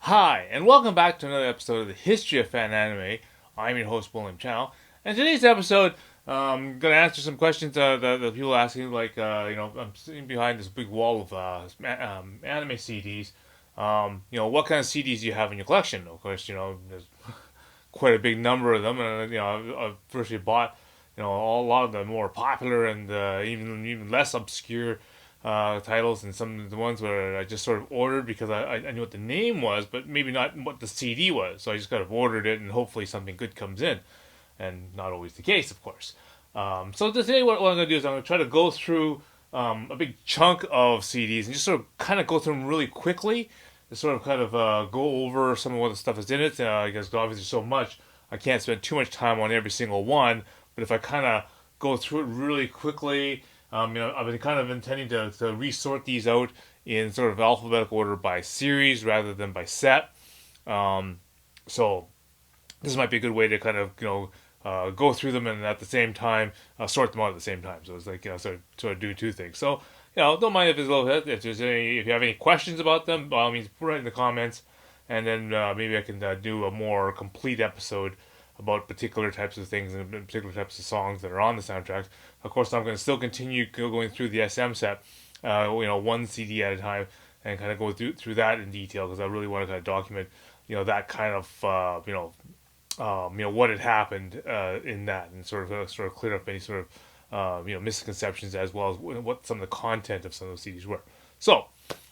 Hi, and welcome back to another episode of the History of Fan Anime. I'm your host, William Chow, and today's episode, I'm gonna answer some questions that people are asking. I'm sitting behind this big wall of anime CDs. What kind of CDs do you have in your collection? Of course, there's quite a big number of them, and I've firstly bought, a lot of the more popular and even less obscure titles, and some of the ones where I just sort of ordered because I knew what the name was, but maybe not what the CD was. So I just kind of ordered it, and hopefully something good comes in, and not always the case, of course. So today, what I'm going to do is I'm going to try to go through a big chunk of CDs and just sort of kind of go through them really quickly, to sort of kind of go over some of what the stuff is in it. Because obviously there's so much, I can't spend too much time on every single one. But if I kind of go through it really quickly, I've been kind of intending to resort these out in sort of alphabetical order by series rather than by set. So this might be a good way to kind of go through them and at the same time sort them out at the same time. So it's like sort of do two things. So don't mind if it's a little bit. If you have any questions about them, by all means put it in the comments, and then maybe I can do a more complete episode about particular types of things and particular types of songs that are on the soundtracks. Of course, I'm going to still continue going through the SM set, one CD at a time, and kind of go through that in detail, because I really want to kind of document, that kind of, what had happened in that, and sort of clear up any sort of, misconceptions, as well as what some of the content of some of those CDs were. So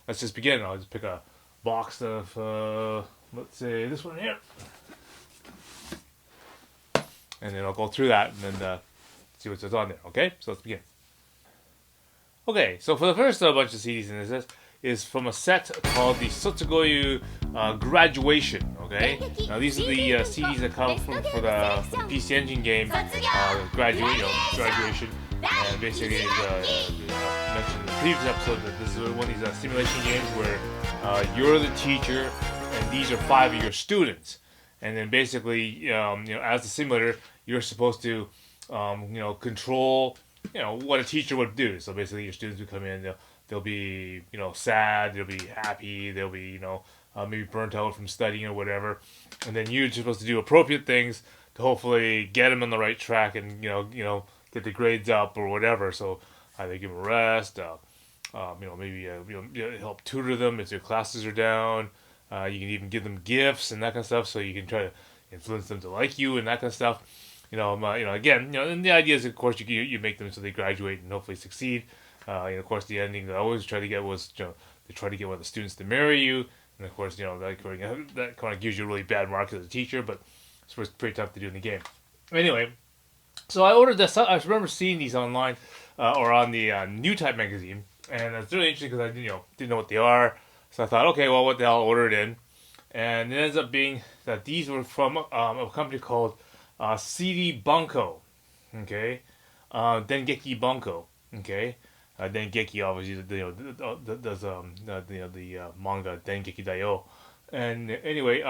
let's just begin. I'll just pick a box of, let's say this one here. And then I'll go through that and then see what's on there. Okay, so let's begin. Okay, so for the first bunch of CDs in this is from a set called the Sotsugoyu Graduation. Okay, now these are the CDs that come for the PC Engine game Graduation. And basically, I mentioned in the previous episode that this is one of these simulation games where you're the teacher and these are 5 of your students. And then basically, as the simulator, you're supposed to, control, what a teacher would do. So basically, your students would come in, they'll be, sad, they'll be happy, they'll be, maybe burnt out from studying or whatever. And then you're supposed to do appropriate things to hopefully get them on the right track and, get the grades up or whatever. So either give them a rest, maybe help tutor them if their classes are down. You can even give them gifts and that kind of stuff, so you can try to influence them to like you and that kind of stuff. And the idea is, of course, you make them so they graduate and hopefully succeed. Of course, the ending I always try to get was, they try to get one of the students to marry you, and of course, that kind of gives you a really bad mark as a teacher, but it's pretty tough to do in the game. Anyway, so I ordered this. I remember seeing these online or on the New Type magazine, and it's really interesting because I didn't know what they are. So I thought, okay, well, what the hell, I'll order it in. And it ends up being that these were from a company called CD Bunko, okay? Dengeki Bunko, okay? Dengeki, obviously, does the manga Dengeki Daio. And anyway,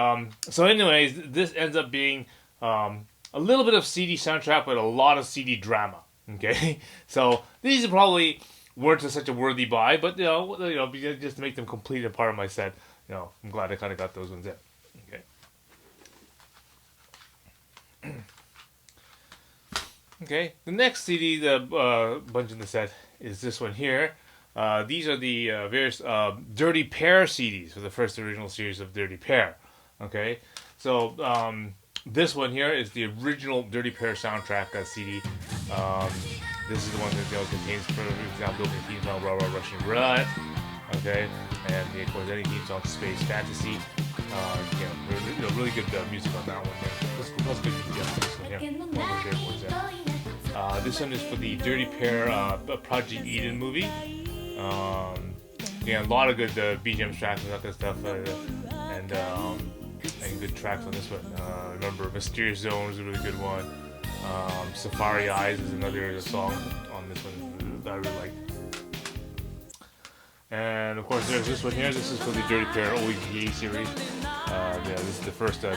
this ends up being a little bit of CD soundtrack, but a lot of CD drama, okay? So these are probably weren't such a worthy buy, but just to make them complete and part of my set, I'm glad I kind of got those ones in. Okay. Okay. The next CD, the bunch in the set, is this one here. These are the various Dirty Pair CDs for the first original series of Dirty Pair. Okay. So this one here is the original Dirty Pair soundtrack CD. This is the one that contains, for example, the theme song Raw Raw Russian Roulette, okay, and of course any theme song Space Fantasy. Really good music on that one. That's good. This one is for the Dirty Pair Project Eden movie. A lot of good BGM tracks and that kind of stuff, and good tracks on this one. Remember, Mysterious Zone is a really good one. Safari Eyes is another song on this one that I really like. And of course, there's this one here. This is for the Dirty Pair OVA series. This is the first 10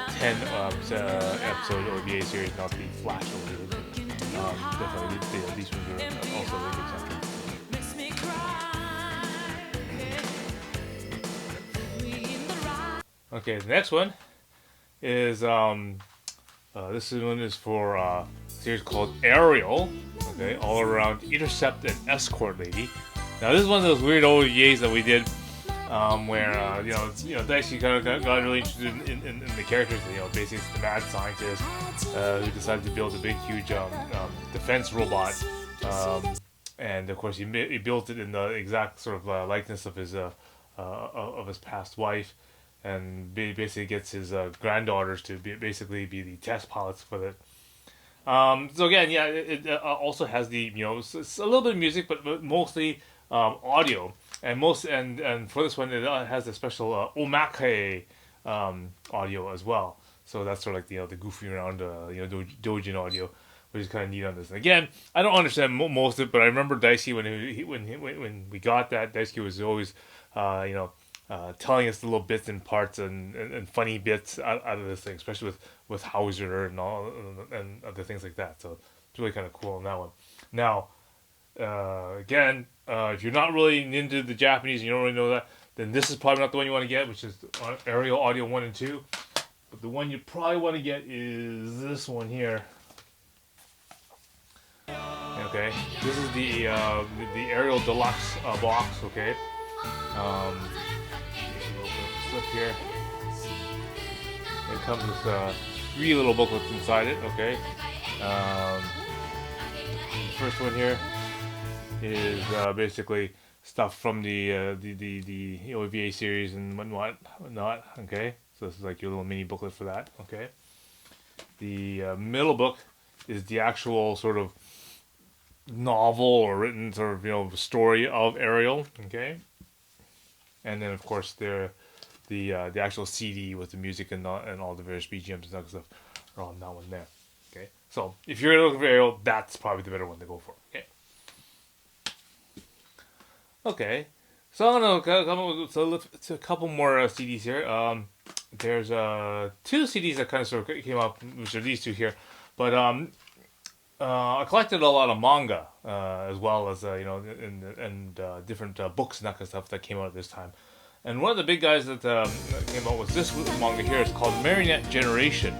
episode OVA series, not the Flash OVA. Definitely, these ones are also really good soundtrack. Okay, the next one is this one is for a series called Ariel. Okay, all around intercept and escort lady. Now this is one of those weird old yays that we did, where Dicey kind of got really interested in the characters. Basically it's the mad scientist who decided to build a big, huge defense robot, and of course he built it in the exact sort of likeness of his past wife, and basically gets his granddaughters to basically be the test pilots for it. So again, yeah, it also has the it's a little bit of music, but mostly audio, and for this one it has a special omake audio as well. So that's sort of like the goofy around Dojin audio, which is kind of neat on this. And again, I don't understand most of it, but I remember Daisuke when we got that, Daisuke was always telling us the little bits and parts and funny bits out of this thing, especially with Hauser and all and other things like that. So it's really kind of cool on that one. Now, again, if you're not really into the Japanese and you don't really know that, then this is probably not the one you want to get, which is Ariel Audio 1 and 2. But the one you probably want to get is this one here. Okay, this is the Ariel Deluxe box. Okay, slip here. It comes with 3 little booklets inside it. Okay, the first one here is basically stuff from the VA series and whatnot. Okay, so this is like your little mini booklet for that. Okay, the middle book is the actual sort of novel or written sort of story of Ariel. Okay, and then of course the actual CD with the music and all the various BGMs and stuff are on that one there. Okay, so if you're looking for Ariel, that's probably the better one to go for. Okay. Okay, so I'm gonna come with a couple more CDs here. There's 2 CDs that kind of sort of came up, which are these 2 here, but I collected a lot of manga as well as and different books and that kind of stuff that came out at this time. And one of the big guys that came out was this manga here. It's called Marionette Generation,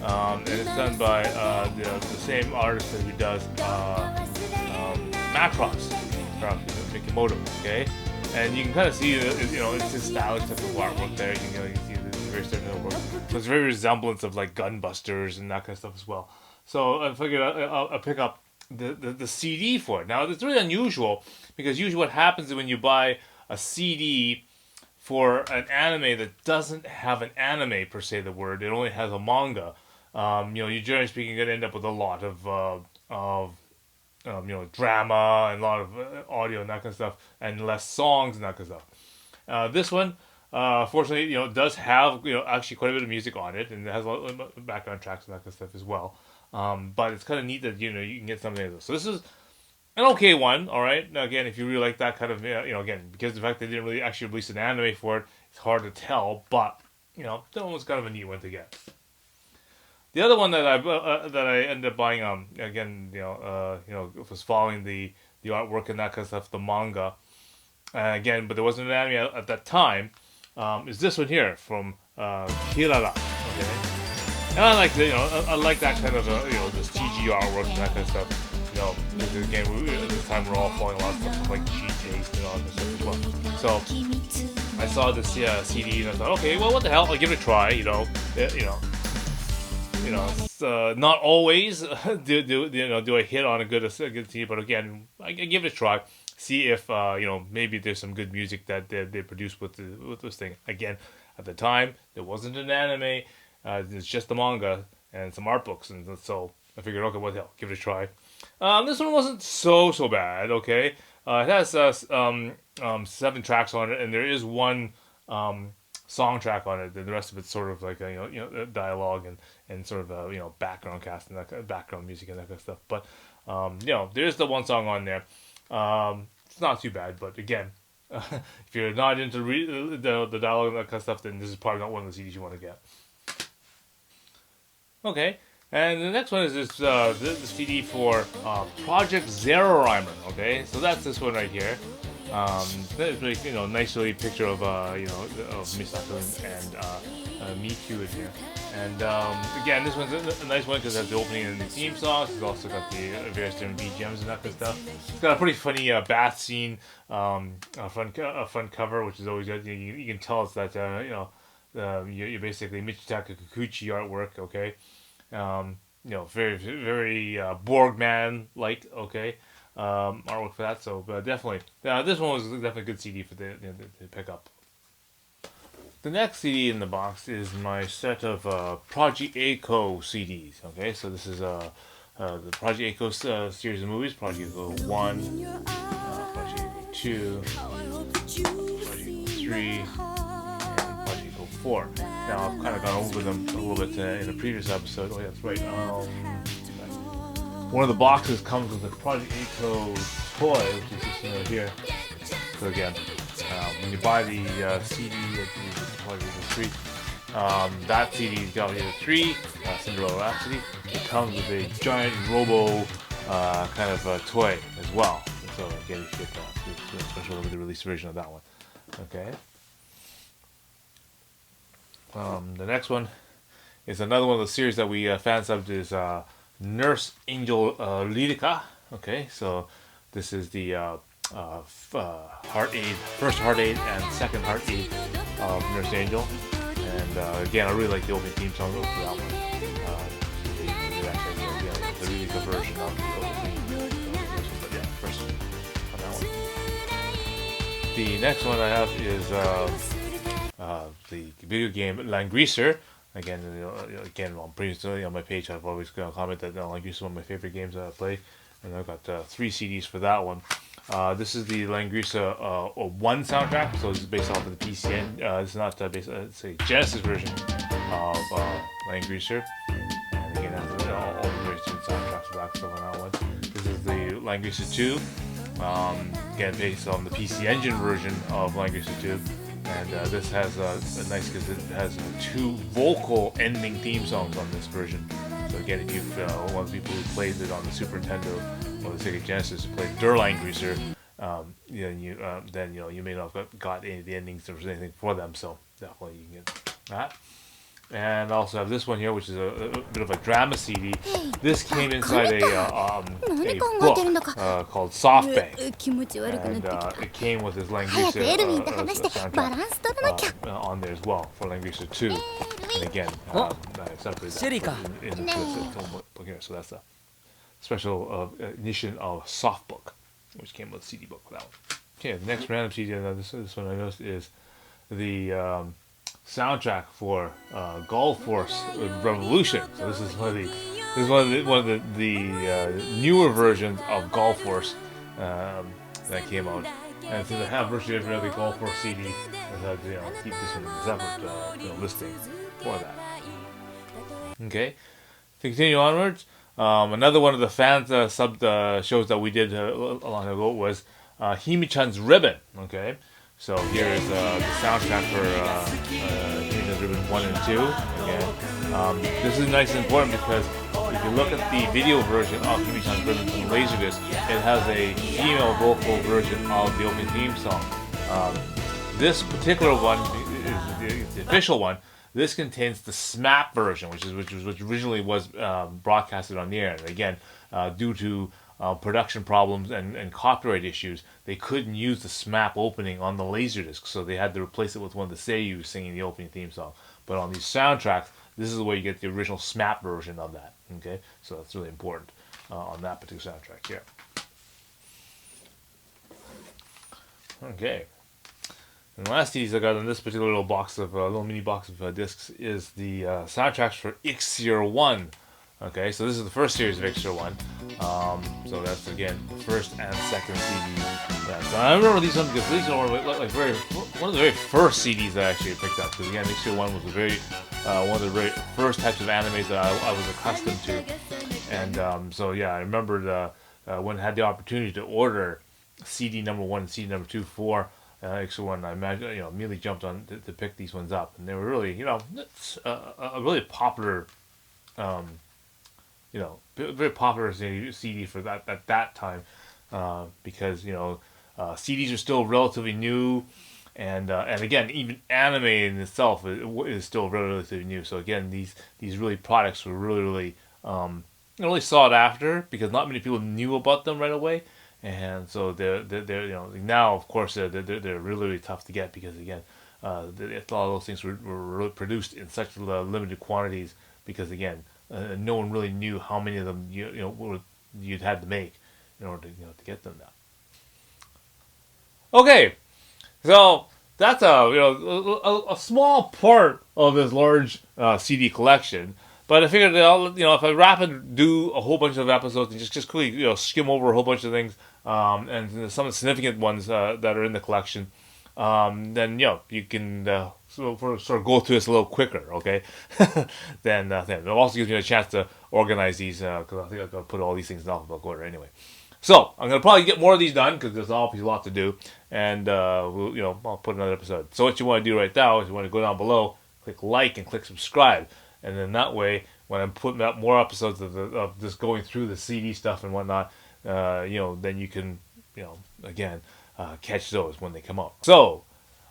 and it's done by the same artist who does Macross. Mikimoto, okay, and you can kind of see it's his style, typical artwork there. You can see the very certain work. So it's very resemblance of like Gunbusters and that kind of stuff as well. So I figured I'll pick up the CD for it. Now it's really unusual because usually what happens is when you buy a CD for an anime that doesn't have an anime per se, the word, it only has a manga. You generally speaking, you're gonna end up with a lot of drama and a lot of audio and that kind of stuff, and less songs and that kind of stuff. This one, fortunately, does have actually quite a bit of music on it, and it has a lot of background tracks and that kind of stuff as well. But it's kind of neat that you can get something like this. So this is an okay one, all right. Now again, if you really like that kind of again, because of the fact they didn't really actually release an anime for it, it's hard to tell. But that one was kind of a neat one to get. The other one that I ended up buying, again, was following the artwork and that kind of stuff, the manga, again, but there wasn't an anime at that time. Is this one here from Kirara? Okay, and I like I like that kind of this CG artwork and that kind of stuff. Because again, at this time we're all following a lot of stuff from like G-Taste and all that stuff as well. So I saw this CD and I thought, okay, well, what the hell? I'll give it a try. Not always do I hit on a good CD, but again, I give it a try. See if maybe there's some good music that they produced with this thing. Again, at the time there wasn't an anime; it's just the manga and some art books, and so I figured, okay, what the hell, give it a try. This one wasn't so bad. Okay, it has 7 tracks on it, and there is one song track on it, and the rest of it's sort of like dialogue and sort of background cast and that kind of background music and that kind of stuff. But there's the one song on there. It's not too bad, but again, if you're not into the dialogue and that kind of stuff, then this is probably not one of the CDs you want to get. Okay, and the next one is this CD for Project Zero Ryman. Okay, so that's this one right here. That's really, nice really picture of of Misako and Miku in here. And again, this one's a nice one because it has the opening and the theme songs. It's also got the various different BGMs and that kind of stuff. It's got a pretty funny bath scene front cover, which is always good. You can tell it's that you're basically Michitaka Kikuchi artwork. Okay, very very Borgman like. Okay. Artwork for that. So definitely, this one was definitely a good CD for the to pick up. The next CD in the box is my set of Project Echo CDs. Okay, so this is the Project Echo series of movies: Project Echo 1, Project Echo 2, Project Echo 3, and Project Echo 4. Now I've kind of gone over them a little bit in a previous episode. Oh, yeah, that's right. One of the boxes comes with a Project Echo toy, which is just here. So again, when you buy the CD, Project Echo 3, that CD's got either 3, Cinderella Rhapsody. It comes with a giant Robo kind of toy as well. And so again, you get a special limited release version of that one. Okay. The next one is another one of the series that we fan subbed is Nurse Angel Latika. Okay, so this is the Heart Aid, first Heart Aid and second Heart Aid of Nurse Angel. And again, I really like the opening theme song for that one. The really good version of the opening version, but yeah, first on that one. The next one I have is the video game Langrisser. Again, previously on my page, I've always commented that Langrisser is one of my favorite games that I play, and I've got 3 CDs for that one. This is the Langrisser 1 soundtrack, so this is based off of the PCN. It's not based, it's a Genesis version of Langrisser, and again, all the various different soundtracks for that stuff on that one. This is the Langrisser 2, again based on the PC Engine version of Langrisser 2. And this has a nice, because it has 2 vocal ending theme songs on this version. So again, if you've one of the people who played it on the Super Nintendo or the Sega Genesis, who played Der Langrisser, then you may not have got any of the endings or anything for them. So definitely you can get that. And I also have this one here, which is a bit of a drama CD. This came inside a book called Softbank. And it came with this Langrisser soundtrack on there as well for Langrisser 2. And again, I separated that in the film book here. So that's a special edition of Softbook, which came with a CD book for that one. Okay, the next random CD, this one I noticed is the soundtrack for Golf Force Revolution. So this is one of the newer versions of Golf Force that came out. And since I have virtually every other Golf Force CD, I had to keep this one in a separate listing for that. Okay, to continue onwards, another one of the fans sub shows that we did a long time ago was Himi-chan's Ribbon. Okay. So here is the soundtrack for Himi-chan's Ribbon 1 and 2. Again, this is nice and important because if you look at the video version of Himi-chan's Ribbon from Laserdisc, it has a female vocal version of the opening theme song. This particular one is the official one. This contains the SMAP version, which originally was broadcasted on the air. And again, due to production problems and copyright issues, they couldn't use the SMAP opening on the Laserdisc, so they had to replace it with one of the seiyus singing the opening theme song. But on these soundtracks, this is where you get the original SMAP version of that. Okay, so that's really important on that particular soundtrack here. Okay. And the last CDs I got in this particular little box of little mini box of discs is the soundtracks for Ixir 1. Okay, so this is the first series of Ixir 1. So that's again the first and second CD. Yeah, so I remember these ones because these are one of the very first CDs that I actually picked up. Because again, Ixir 1 was one of the very first types of animes that I was accustomed to. And so yeah, I remembered when I had the opportunity to order CD number 1 and CD number 2 for Ixir 1, I imagine, immediately jumped on to pick these ones up, and they were really, a really popular, very popular CD for that at that time, because CDs are still relatively new, and again, even anime in itself is still relatively new. So again, these really products were really really sought after because not many people knew about them right away, and so they're now of course they're really tough to get because again, a lot of those things were produced in such limited quantities because again, no one really knew how many of them you'd had to make in order to get them now. Okay, so that's a small part of this large CD collection. But I figured, if I rapid do a whole bunch of episodes and just quickly, skim over a whole bunch of things, and some of the significant ones that are in the collection, then you can sort of go through this a little quicker, okay? then it also gives me a chance to organize these because I think I'm gonna put all these things in alphabetical order anyway. So I'm gonna probably get more of these done because there's obviously a lot to do, and I'll put another episode. So what you want to do right now is you want to go down below, click like, and click subscribe. And then that way, when I'm putting up more episodes of just going through the CD stuff and whatnot, then you can, again, catch those when they come out. So,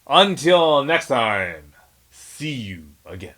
until next time, see you again.